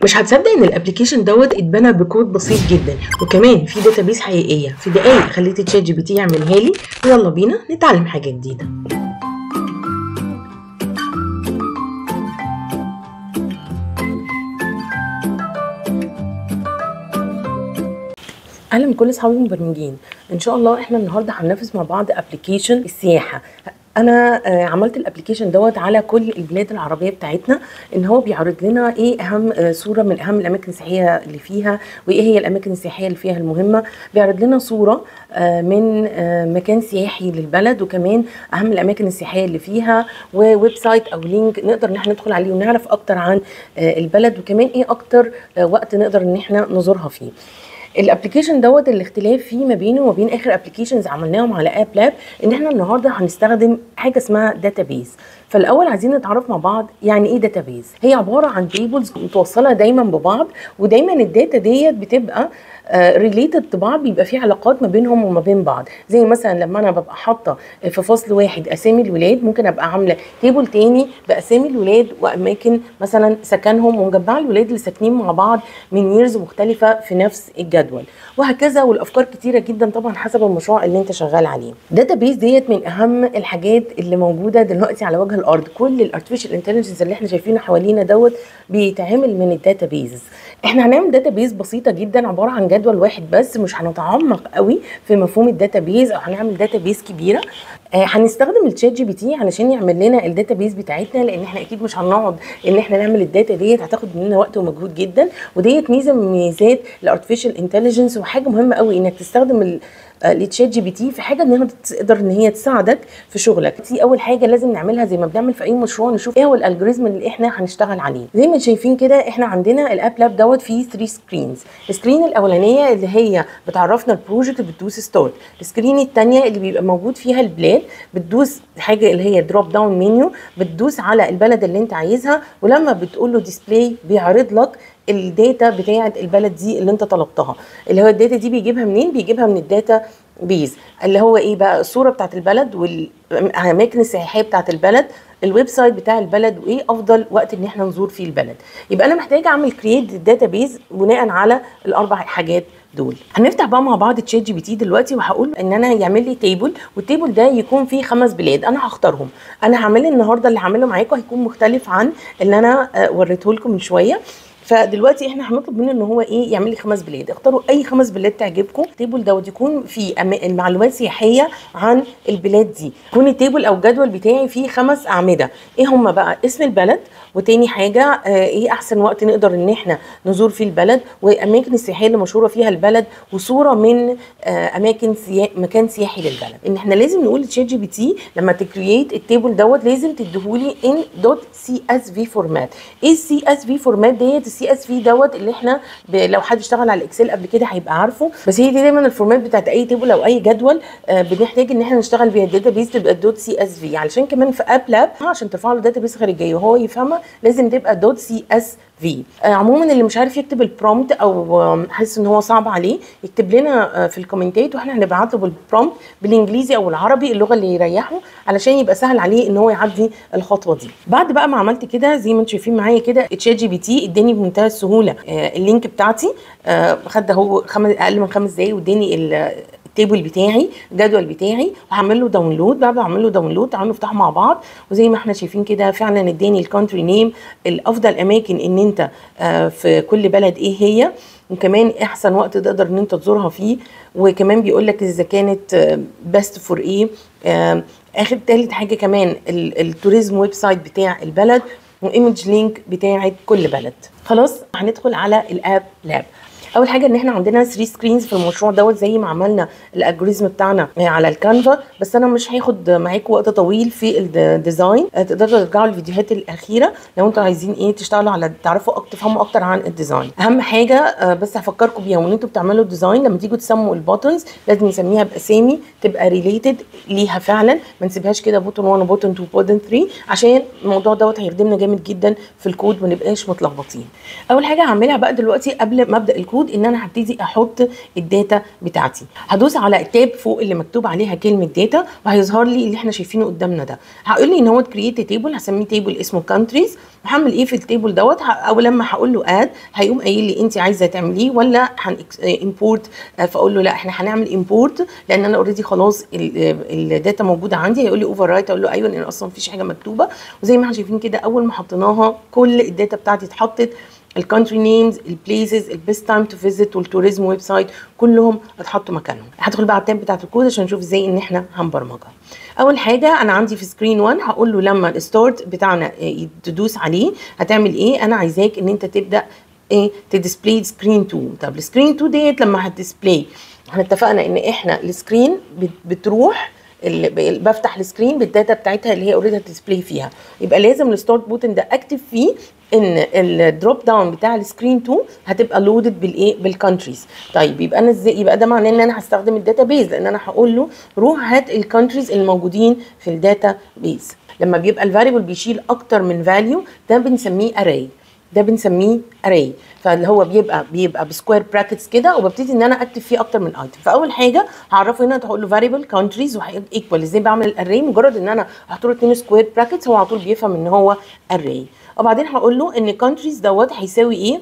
مش هتصدق ان الابلكيشن دوت اتبنى بكود بسيط جدا، وكمان في داتابيس حقيقيه. في دقايق خليت تشات جي بي تي يعملها لي، ويلا بينا نتعلم حاجه جديده. اهلا بكل اصحابي المبرمجين. ان شاء الله احنا النهارده هننافس مع بعض ابلكيشن السياحه. انا عملت الابلكيشن دوت على كل البلاد العربيه بتاعتنا، ان هو بيعرض لنا ايه اهم صوره من اهم الاماكن السياحيه اللي فيها، وايه هي الاماكن السياحيه اللي فيها المهمه. بيعرض لنا صوره من مكان سياحي للبلد، وكمان اهم الاماكن السياحيه اللي فيها، وويب سايت او لينك نقدر ان احنا ندخل عليه ونعرف اكتر عن البلد، وكمان ايه اكتر وقت نقدر ان احنا نزورها فيه. الابلكيشن دوت الاختلاف فيه ما بينه وما بين اخر ابلكيشنز عملناهم على اب لاب، ان احنا النهارده هنستخدم حاجه اسمها داتابيز. فالاول عايزين نتعرف مع بعض يعني ايه داتابيز. هي عباره عن تيبلز متوصله دايما ببعض، ودايما الداتا ديت بتبقى ريليتد ببعض، بيبقى في علاقات ما بينهم وما بين بعض. زي مثلا لما انا ببقى حاطه في فصل واحد اسامي الولاد، ممكن ابقى عامله تيبل تاني باسامي الولاد واماكن مثلا سكنهم، ومجمعه الولاد اللي ساكنين مع بعض من ييرز مختلفه في نفس الجدول، وهكذا. والافكار كتيره جدا طبعا حسب المشروع اللي انت شغال عليه. داتابيز ديت من اهم الحاجات اللي موجوده دلوقتي على وجه الارض. كل الارتفيشال انتليجنس اللي احنا شايفينه حوالينا دوت بيتعمل من الداتابيز. احنا هنعمل داتابيز بسيطه جدا عباره عن جدول واحد بس، مش هنتعمق قوي في مفهوم الداتابيز او هنعمل داتابيز كبيره. هنستخدم الشات جي بي تي علشان يعمل لنا الداتابيز بتاعتنا، لان احنا اكيد مش هنقعد ان احنا نعمل الداتا ديت، هتاخد مننا وقت ومجهود جدا. وديت ميزه من ميزات الارتفيشال انتليجنس، وحاجه مهمه قوي انك تستخدم لتشات جي بي تي في حاجه انها تقدر ان هي تساعدك في شغلك. دي اول حاجه لازم نعملها زي ما بنعمل في اي مشروع، نشوف ايه هو الالجوريزم اللي احنا هنشتغل عليه. زي ما شايفين كده احنا عندنا الاب لاب دوت فيه 3 سكرينز. السكرين الاولانيه اللي هي بتعرفنا البروجكت، بتدوس ستارت. السكرين الثانيه اللي بيبقى موجود فيها البلاد، بتدوس حاجه اللي هي دروب داون منيو، بتدوس على البلد اللي انت عايزها، ولما بتقول له ديسبلاي بيعرض لك الداتا بتاعه البلد دي اللي انت طلبتها. اللي هو الداتا دي بيجيبها منين؟ بيجيبها من الداتا بيز، اللي هو ايه بقى؟ الصوره بتاعه البلد والاماكن السياحيه بتاعه البلد، الويب سايت بتاع البلد، وايه افضل وقت ان احنا نزور فيه البلد. يبقى انا محتاجه اعمل كرييت داتابيز بناء على الاربع حاجات دول. هنفتح بقى مع بعض تشات جي بي تي دلوقتي، وهقول ان انا يعمل لي تيبل، والتيبل ده يكون فيه 5 بلاد انا هختارهم. انا هعمل النهارده اللي هعمله معاكم هيكون مختلف عن اللي انا وريته لكم من شويه. فدلوقتي احنا هنطلب منه ان هو ايه؟ يعمل لي 5 بلاد. اختاروا اي 5 بلاد تعجبكم. التيبل دوت يكون فيه المعلومات سياحيه عن البلاد دي. يكون التيبل او الجدول بتاعي فيه 5 اعمده. ايه هم بقى؟ اسم البلد، وتاني حاجه ايه احسن وقت نقدر ان احنا نزور فيه البلد، واماكن السياحيه اللي مشهوره فيها البلد، وصوره من مكان سياحي للبلد. ان احنا لازم نقول لتشات جي بي تي لما تكرييت التيبل دوت لازم تديهولي ان دوت سي اس في فورمات. ايه السي اس في فورمات ديت؟ السي اس في دوت اللي احنا لو حد اشتغل على الاكسل قبل كده هيبقى عارفه، بس هي دي دايما الفورمات بتاعت اي تيبل او اي جدول بنحتاج ان احنا نشتغل بيها. الداتا بيز تبقى دوت سي اس في، علشان كمان في اب لاب عشان ترفع له داتا بيز خارجيه وهو يفهمها لازم تبقى دوت سي اس في. عموما اللي مش عارف يكتب البرومبت او حاسس ان هو صعب عليه، يكتب لنا في الكومنتات واحنا هنبعت له بالبرومبت بالانجليزي او العربي، اللغه اللي يريحه، علشان يبقى سهل عليه ان هو يعدي الخطوه دي. بعد بقى ما عملت كده زي ما انتم شايفين معايا كده، تشات جي بي تي اداني بمنتهى السهوله اللينك بتاعتي، خد اهو اقل من 5 دقايق واداني التيبل بتاعي، الجدول بتاعي، وهعمل له داونلود. بعد ما اعمل له داونلود تعالوا نفتحه مع بعض. وزي ما احنا شايفين كده فعلا اداني الكونتري نيم، الافضل اماكن ان انت في كل بلد ايه هي، وكمان احسن وقت تقدر ان انت تزورها فيه، وكمان بيقول لك اذا كانت بيست فور ايه. اخر تالت حاجه كمان التوريزم ويب سايت بتاع البلد، وايمج لينك بتاعه كل بلد. خلاص هندخل على الاب لاب. اول حاجه ان احنا عندنا 3 سكرينز في المشروع دوت زي ما عملنا الالجوريزم بتاعنا على الكانفا، بس انا مش هاخد معاكم وقت طويل في الديزاين. تقدروا ترجعوا الفيديوهات الاخيره لو انتوا عايزين ايه تشتغلوا على تعرفوا اكتر، تفهموا اكتر عن الديزاين. اهم حاجه بس هفكركم بيها، وان انتوا بتعملوا الديزاين لما تيجوا تسموا البوتنز لازم نسميها باسامي تبقى ريليتد ليها فعلا، ما نسيبهاش كده بوتن 1 وبوتن 2 وبوتن 3، عشان الموضوع دوت هيخدمنا جامد جدا في الكود وما نبقاش متلخبطين. اول حاجه هعملها بقى دلوقتي قبل ما ابدا الكود المفروض ان انا هبتدي احط الداتا بتاعتي. هدوس على التاب فوق اللي مكتوب عليها كلمه داتا وهيظهر لي اللي احنا شايفينه قدامنا ده. هقول لي ان هو كرييت تيبل، هسميه تيبل اسمه كانتريز. هعمل ايه في التيبل دوت؟ او لما هقول له اد هيقوم قايل لي انت عايزه تعمليه ولا امبورت. فاقول له لا احنا هنعمل امبورت لان انا اوريدي خلاص الداتا موجوده عندي. هيقول لي اوفر رايت، اقول له ايوه لان اصلا مفيش حاجه مكتوبه. وزي ما احنا شايفين كده اول ما حطيناها كل الداتا بتاعتي اتحطت، الكونتري نيمز، البليسز، البيست تايم تو فيزيت، والتوريزم ويب سايت كلهم اتحطوا مكانهم. هدخل بقى على التاب بتاعت الكود عشان نشوف ازاي ان احنا هنبرمجها. اول حاجه انا عندي في سكرين 1 هقول له لما الستارت بتاعنا تدوس عليه هتعمل ايه؟ انا عايزاك ان انت تبدا ايه تديسبلاي سكرين 2. طب السكرين 2 ديت لما هتديسبلاي احنا اتفقنا ان احنا السكرين بتروح بفتح السكرين بالداتا بتاعتها اللي هي اوريدي هتديسبلاي فيها. يبقى لازم الستارت بوتن ده اكتب فيه ان الدروب داون بتاع السكرين 2 هتبقى لودد بالايه؟ بالكونتريز. طيب يبقى انا ازاي؟ يبقى ده معناه ان انا هستخدم الداتا بيز، لان انا هقول له روح هات الكونتريز الموجودين في الداتا بيز. لما بيبقى الفاريبل بيشيل اكتر من فاليو ده بنسميه اري، ده بنسميه اري. فاللي هو بيبقى بسكوير براكتس كده وببتدي ان انا اكتب فيه اكتر من ايتم. فاول حاجه هعرفه هنا هقول له فاريبل كونتريز وهيكوال. ازاي بعمل الاري؟ مجرد ان انا هحط له 2 سكوير براكتس هو على طول بيفهم ان هو اري. وبعدين هقول له ان كونتريز دوت هيساوي ايه؟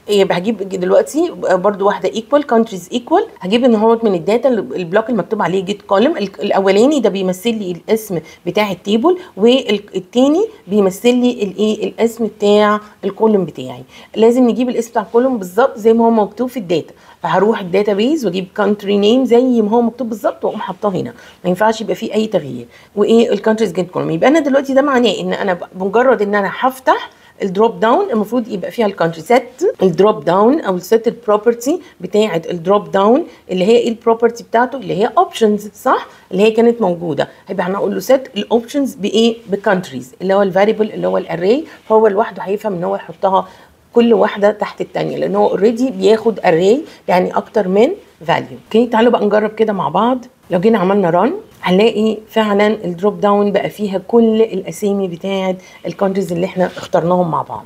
يبقى هجيب دلوقتي برده واحده ايكوال كونتريز ايكوال. هجيب ان هو من الداتا البلوك المكتوب عليه جيت كولم. الاولاني ده بيمثل لي الاسم بتاع التيبل والتاني بيمثل لي الايه؟ الاسم بتاع الكولم بتاعي. لازم نجيب الاسم بتاع الكولم بالظبط زي ما هو مكتوب في الداتا. فهروح الداتا بيز واجيب كونتري نيم زي ما هو مكتوب بالظبط واقوم حاطاه هنا، ما ينفعش يبقى فيه اي تغيير. وايه؟ الكونتريز جيت كولم. يبقى انا دلوقتي ده معناه ان انا بمجرد ان انا هفتح الدروب داون المفروض يبقى فيها الكونتري. سيت الدروب داون او سيت البروبرتي بتاعه الدروب داون اللي هي ايه البروبرتي بتاعته؟ اللي هي اوبشنز، صح؟ اللي هي كانت موجوده. هيبقى هنقول له سيت الاوبشنز بايه؟ بكونتريز اللي هو الفاريبل اللي هو الاري. فهو لوحده هيفهم ان هو يحطها كل واحده تحت الثانيه لان هو اوريدي بياخد اري يعني اكتر من فاليو. اوكي تعالوا بقى نجرب كده مع بعض. لو جينا عملنا ران هنلاقي فعلا الدروب داون بقى فيها كل الاسامي بتاعه الكونتريز اللي احنا اخترناهم مع بعض.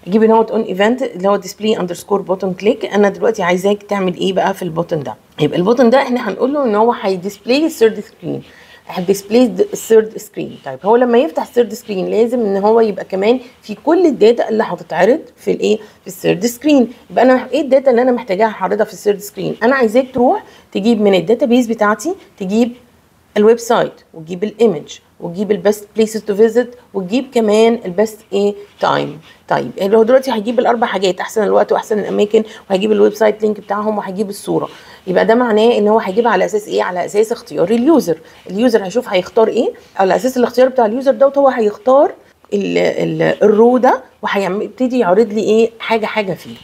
اجيب نوت اون ايفنت اللي هو ديسبلاي اندرسكور بوتن كليك. انا دلوقتي عايزاك تعمل ايه بقى في البوتن ده؟ يبقى البوتن ده احنا هنقول له ان هو هيديسبلاي الثيرد سكرين، هيديسبلاي الثيرد سكرين. طيب هو لما يفتح الثيرد سكرين لازم ان هو يبقى كمان في كل الداتا اللي هتتعرض في الايه؟ في الثيرد سكرين. يبقى انا ايه الداتا اللي انا محتاجاها هعرضها في الثيرد سكرين؟ انا عايزاك تروح تجيب من الداتا بيز بتاعتي، تجيب الويب سايت وتجيب الايمج وتجيب البيست بليسز تو فيزيت وتجيب كمان البيست ايه؟ تايم. طيب هو دلوقتي هيجيب الاربع حاجات، احسن الوقت واحسن الاماكن وهيجيب الويب سايت لينك بتاعهم وهيجيب الصوره. يبقى ده معناه ان هو هيجيبها على اساس ايه؟ على اساس اختيار اليوزر. اليوزر هيشوف هيختار ايه، على اساس الاختيار بتاع اليوزر دوت هو هيختار الرو ده وهيبتدي يعرض لي ايه؟ حاجه فيه.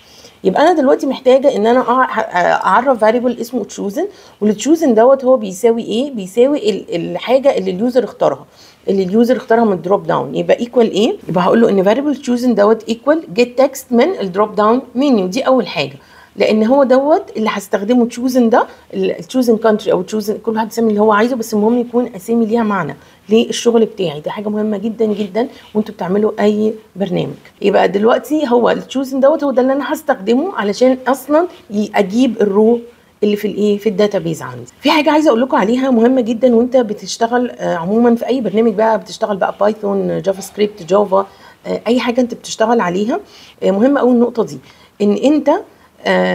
يبقى انا دلوقتي محتاجه ان انا اعرف فاريبل اسمه تشوزن، والتشوزن دوت هو بيساوي ايه؟ بيساوي الحاجه اللي اليوزر اختارها، اللي اليوزر اختارها من الدروب داون. يبقى ايكوال ايه؟ يبقى هقول له ان فاريبل تشوزن دوت ايكوال جيت تكست من الدروب داون منيو. دي اول حاجه لان هو دوت اللي هستخدمه تشوزن ده التشوزن كونتري او تشوزن، كل واحد يسمي اللي هو عايزه بس المهم يكون اسامي ليها معنى للشغل بتاعي. دي حاجه مهمه جدا جدا وانتوا بتعملوا اي برنامج. يبقى دلوقتي هو التشوزن دوت هو ده اللي انا هستخدمه علشان اصلا اجيب الرو اللي في الايه؟ في الداتابيز عندي. في حاجه عايزه اقول لكم عليها مهمه جدا وانت بتشتغل عموما في اي برنامج بقى، بتشتغل بقى بايثون، جافا سكريبت، جافا، اي حاجه انت بتشتغل عليها. مهمه قوي النقطه دي ان انت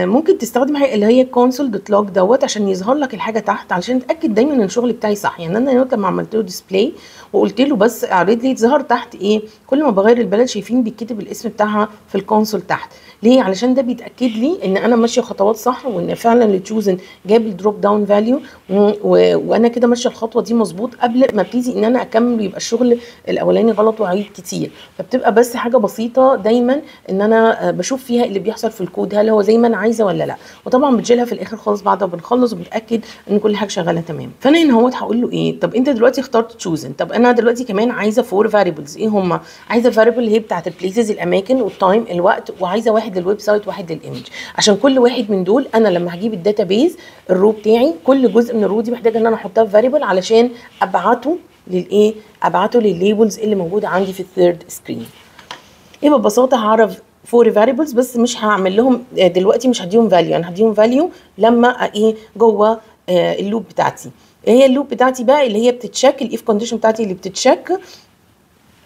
ممكن تستخدم حاجه اللي هي console.log دوت عشان يظهر لك الحاجه تحت، علشان اتاكد دايما ان الشغل بتاعي صح. يعني انا لما عملت له ديسبلاي وقلت له بس اعرض لي، ظهر تحت ايه؟ كل ما بغير البلد شايفين بيتكتب الاسم بتاعها في الكونسول تحت. ليه؟ علشان ده بيتاكد لي ان انا ماشيه خطوات صح وان فعلا التشوزن جاب الدروب داون فاليو وانا كده ماشيه الخطوه دي مظبوط قبل ما ابتدي ان انا اكمل يبقى الشغل الاولاني غلط وعيد كتير. فبتبقى بس حاجه بسيطه دايما ان انا بشوف فيها اللي بيحصل في الكود هل هو زي ما انا عايزه ولا لا. وطبعا بتجيلها في الاخر خالص بعد ما بنخلص وبنتاكد ان كل حاجه شغاله تمام. فانا هنا اهوت هقول له ايه؟ طب انت دلوقتي اخترت تشوزن، طب انا دلوقتي كمان عايزه 4 فاريبلز. ايه هم؟ عايزه فاريبل اللي هي بتاعه البليسز الاماكن والتايم الوقت، وعايزه واحد للويب سايت واحد للايمج. عشان كل واحد من دول انا لما هجيب الداتابيز الرو بتاعي كل جزء من الرو دي محتاجه ان انا احطها في فاريبل علشان ابعته للايه؟ ابعته للليبلز اللي موجوده عندي في الثيرد سكرين. يبقى ببساطه هعرف فور فاريبلز بس مش هعمل لهم دلوقتي، مش هديهم فاليو، انا هديهم فاليو لما ايه جوه اللوب بتاعتي. هي اللوب بتاعتي بقى اللي هي بتتشيك الاف كونديشن بتاعتي اللي بتتشيك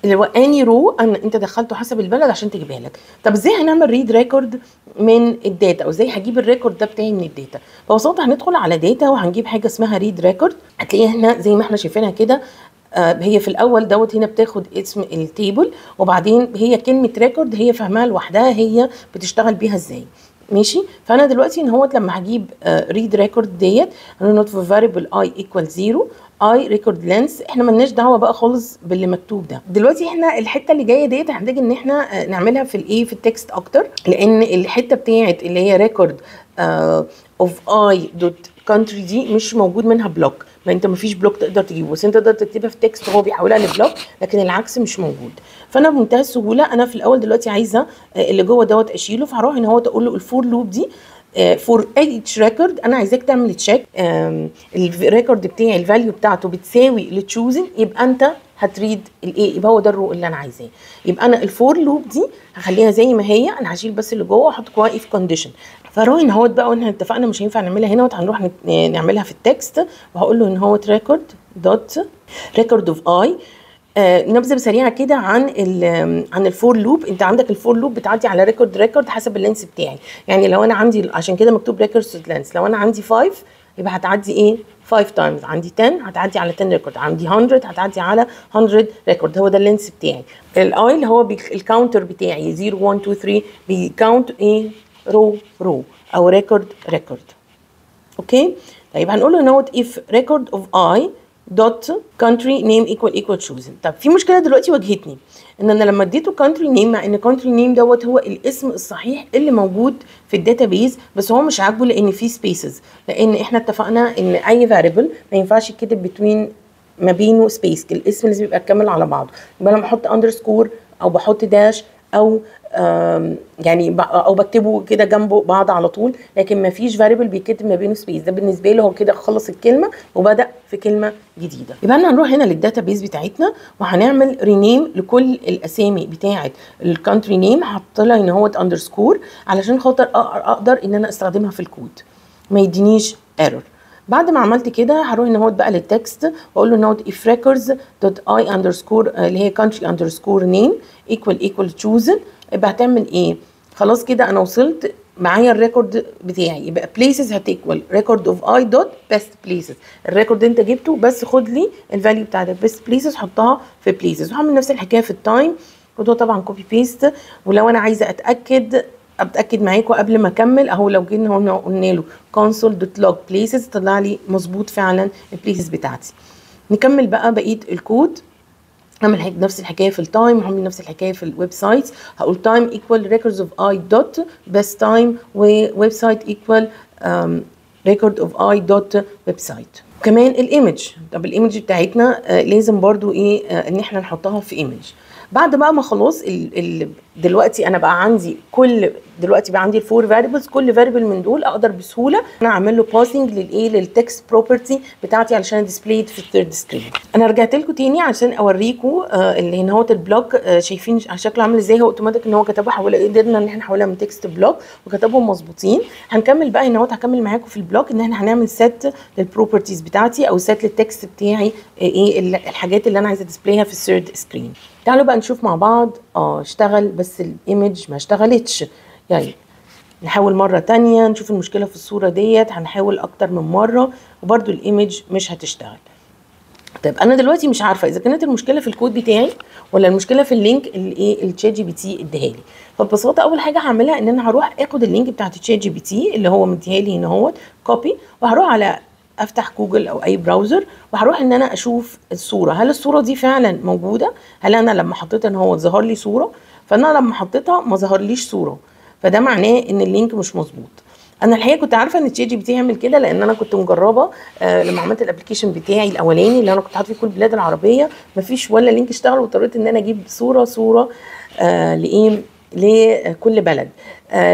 اللي هو اني رو انت دخلته حسب البلد عشان تجيبها لك. طب ازاي هنعمل ريد ريكورد من الداتا، او ازاي هجيب الريكورد ده بتاعي من الداتا؟ ببساطه هندخل على داتا وهنجيب حاجه اسمها ريد ريكورد. هتلاقيها هنا زي ما احنا شايفينها كده، هي في الاول دوت هنا بتاخد اسم التيبل، وبعدين هي كلمه ريكورد هي فاهمها لوحدها هي بتشتغل بيها ازاي. ماشي. فانا دلوقتي ان هو لما هجيب ريد ريكورد ديت نوت فور فاريبل اي ايكوال 0 اي ريكورد لينث، احنا مالناش دعوه بقى خالص باللي مكتوب ده. دلوقتي احنا الحته اللي جايه ديت هنحتاج ان احنا نعملها في الايه في التكست اكتر، لان الحته بتاعت اللي هي ريكورد اوف اي دوت كونتري دي مش موجود منها بلوك، ما انت ما فيش بلوك تقدر تجيبه، بس انت تقدر تكتبها في تكست هو بيحولها لبلوك، لكن العكس مش موجود. فانا بمنتهى السهوله انا في الاول دلوقتي عايزه اللي جوه دوت اشيله، فهروح ان هو تقول له الفور لوب دي فور اتش ريكورد انا عايزاك تعمل تشيك الريكورد بتاعي الفاليو بتاعته بتساوي لتشوزن، يبقى انت هتريد الايه، يبقى هو ده الرو اللي انا عايزاه. يبقى انا الفور لوب دي هخليها زي ما هي، انا هشيل بس اللي جوه واحط جواها اف كونديشن. فروح ان هو بقى واحنا اتفقنا مش هينفع نعملها هنا، وهنروح نعملها في التكست، وهقول له ان هو ريكورد دوت ريكورد اوف اي. نبذه سريعه كده عن الفور لوب. انت عندك الفور لوب بتعدي على ريكورد حسب اللينس بتاعي، يعني لو انا عندي عشان كده مكتوب ريكورد لينس، لو انا عندي 5 يبقى هتعدي ايه 5 تايمز، عندي 10 هتعدي على 10 ريكورد، عندي 100 هتعدي على 100 ريكورد، هو ده اللينس بتاعي. الاي اللي هو الكاونتر بتاعي 0 1 2 3 بيكاونت ايه رو او ريكورد. اوكي. طيب هنقول له نوت اف ريكورد اوف اي دوت كونتري نيم ايكوال تشوزن. طب في مشكله دلوقتي واجهتني، ان انا لما اديته كونتري نيم، مع ان كونتري نيم دوت هو الاسم الصحيح اللي موجود في الداتابيز، بس هو مش عاجبه لان في سبيسز، لان احنا اتفقنا ان اي فاريبل ما ينفعش يتكتب بتوين ما بينه سبيس، الاسم لازم يبقى كامل على بعضه. يبقى لما احط اندرسكور او بحط داش او يعني او بكتبه كده جنبه بعض على طول، لكن ما فيش فاريبل بيتكتب ما بينه سبيس، ده بالنسبه له هو كده خلص الكلمه وبدا في كلمه جديده. يبقى احنا هنروح هنا للداتابيز بتاعتنا وهنعمل رينيم لكل الاسامي بتاعه الكونتري نيم، هحط لها ان هو اندرسكور علشان خاطر اقدر ان انا استخدمها في الكود ما يدينيش ايرور. بعد ما عملت كده هروح ان هو بقى للتكست واقول له نوت اف ريكوردز دوت اي اندرسكور اللي هي كونتري اندرسكور نيم ايكوال تشوزن. يبقى هتعمل ايه؟ خلاص كده انا وصلت معايا الريكورد بتاعي، يبقى بليسز هتيكوال ريكورد اوف اي دوت بيست بليسز. الريكورد انت جبته بس خد لي الفاليو بتاعت البيست بليسز حطها في بليسز، وهعمل نفس الحكايه في التايم، وده طبعا كوبي بيست. ولو انا عايزه اتاكد معاكم قبل ما اكمل اهو، لو جينا هنا قلنا له console.log places طلع لي مظبوط فعلا البليسز بتاعتي. نكمل بقى بقيه الكود. هعمل نفس الحكايه في التايم، هعمل نفس الحكايه في الويب سايتس، هقول تايم ايكوال ريكوردز اوف اي دوت بيست تايم، وويب سايت ايكوال ريكورد اوف اي دوت ويب سايت. كمان الايمج، طب الايمج بتاعتنا لازم برضو ايه ان احنا نحطها في ايمج. بعد بقى ما خلاص دلوقتي انا بقى عندي دلوقتي بقى عندي الفور فاريبلز، كل فاريبل من دول اقدر بسهوله انا اعمل له باسنج للتكست بروبرتي بتاعتي علشان ديسبلاي في الثيرد سكرين. انا رجعت لكم تاني عشان اوريكم اللي هنا هو البلوك شايفين شكله عامل ازاي، هو اوتوماتيك ان هو كتبها قدرنا ان احنا نحولها من تكست بلوك وكتبهم مظبوطين. هنكمل بقى هنا هكمل معاكم في البلوك ان احنا هنعمل سيت للبروبرتيز بتاعتي او سيت للتكست بتاعي، ايه الحاجات اللي انا عايزه ديسبلايها في الثيرد سكرين. تعالوا بقى نشوف مع بعض. اشتغل بس الايمج ما اشتغلتش، يعني نحاول مرة تانية نشوف المشكلة في الصورة ديت، هنحاول اكتر من مرة وبرده الايمج مش هتشتغل. طيب انا دلوقتي مش عارفة اذا كانت المشكلة في الكود بتاعي ولا المشكلة في اللينك اللي ايه الشات جي بي تي اداها لي. فببساطة اول حاجة هعملها ان انا هروح اخد اللينك بتاعت الشات جي بي تي اللي هو مديها لي هنا اهوت كوبي، وهروح على افتح جوجل او اي براوزر وهروح ان انا اشوف الصوره، هل الصوره دي فعلا موجوده، هل انا لما حطيتها ان هو ظهر لي صوره، فانا لما حطيتها ما ظهرليش صوره، فده معناه ان اللينك مش مظبوط. انا الحقيقه كنت عارفه ان الشات جي بي تي يعمل كده، لان انا كنت مجربه لما عملت الابلكيشن بتاعي الاولاني اللي انا كنت حاطه فيه كل البلاد العربيه، مفيش ولا لينك اشتغل، واضطريت ان انا اجيب صوره لايه لكل بلد.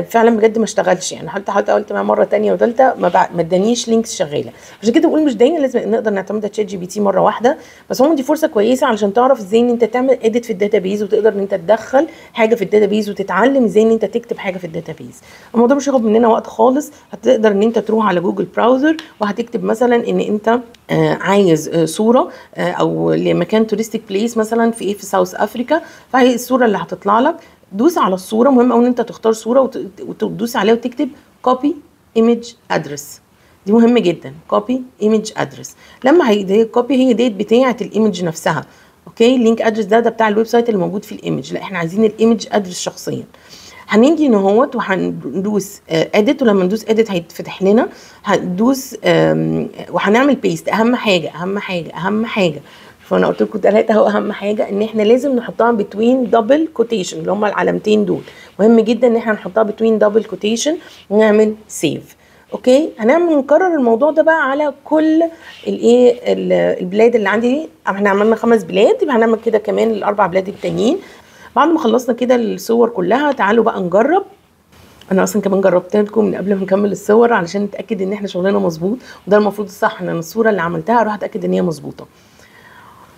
فعلا بجد ما اشتغلش، يعني حتى قلت معاه مره ثانيه وثالثه ما ادانيش لينكس شغاله. عشان كده بقول مش دايما لازم نقدر نعتمد على تشات جي بي تي مره واحده، بس هو دي فرصه كويسه علشان تعرف ازاي ان انت تعمل اديت في الداتابيز، وتقدر ان انت تدخل حاجه في الداتابيز، وتتعلم ازاي ان انت تكتب حاجه في الداتابيز. الموضوع مش هياخد مننا وقت خالص. هتقدر ان انت تروح على جوجل براوزر وهتكتب مثلا ان انت عايز صوره او لمكان توريستيك بليس مثلا في ساوث افريكا، فهي الصوره اللي هتطلع لك. دوس على الصوره، مهم قوي ان انت تختار صوره وتدوس عليها وتكتب كوبي ايمج ادرس. دي مهمه جدا، كوبي ايمج ادرس. لما هي كوبي هي ديت بتاعه الايمج نفسها. اوكي، لينك ادرس ده بتاع الويب سايت اللي موجود في الايمج، لا احنا عايزين الايمج ادرس شخصيا. هنيجي هنا اهوت وهندوس اديت، ولما ندوس اديت هيتفتح لنا. هندوس وهنعمل بيست. اهم حاجه فانا قلت لكم 3 اهو. اهم حاجه ان احنا لازم نحطها بتوين دبل كوتيشن، اللي هم العلامتين دول. مهم جدا ان احنا نحطها بتوين دبل كوتيشن ونعمل سيف. اوكي، نكرر الموضوع ده بقى على كل البلاد اللي عندي دي. احنا عملنا 5 بلاد، يبقى هنعمل كده كمان ال4 بلاد التانيين. بعد ما خلصنا كده الصور كلها، تعالوا بقى نجرب. انا اصلا كمان جربت لكم من قبل ما نكمل الصور علشان نتاكد ان احنا شغلنا مظبوط، وده المفروض الصح، ان الصوره اللي عملتها اروح اتاكد ان هي مظبوطه.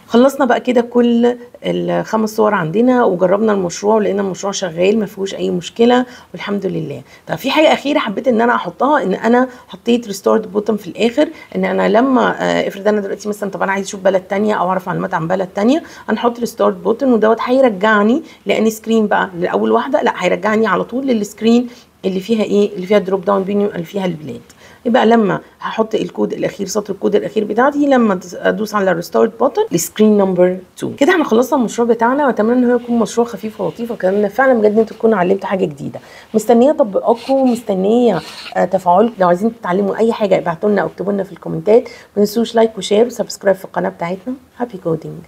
خلصنا بقى كده كل ال5 صور عندنا، وجربنا المشروع ولقينا المشروع شغال ما فيهوش اي مشكله والحمد لله. طب في حاجه اخيره حبيت ان انا احطها، ان انا حطيت ريستورد بوتن في الاخر. ان انا لما افرض انا دلوقتي مثلا طب انا عايز اشوف بلد تانية او اعرف معلومات عن بلد تانية، هنحط ريستورد بوتن، ودوت هيرجعني لاني سكرين بقى لاول واحده، لا هيرجعني على طول للسكرين اللي فيها اللي فيها دروب داون منيو اللي فيها البلاد. يبقى لما هحط الكود الاخير، سطر الكود الاخير بتاعتي، لما ادوس على الريستارت بوتن لسكرين نمبر 2. كده احنا خلصنا المشروع بتاعنا، واتمنى ان هو يكون مشروع خفيف ولطيف، وكمان فعلا بجد انتوا تكونوا علمتوا حاجه جديده. مستنيه تطبيقاتكم، مستنيه تفاعلكم. لو عايزين تتعلموا اي حاجه ابعتوا لنا او اكتبوا لنا في الكومنتات. ما تنسوش لايك وشير وسبسكرايب في القناه بتاعتنا. هابي كودينج.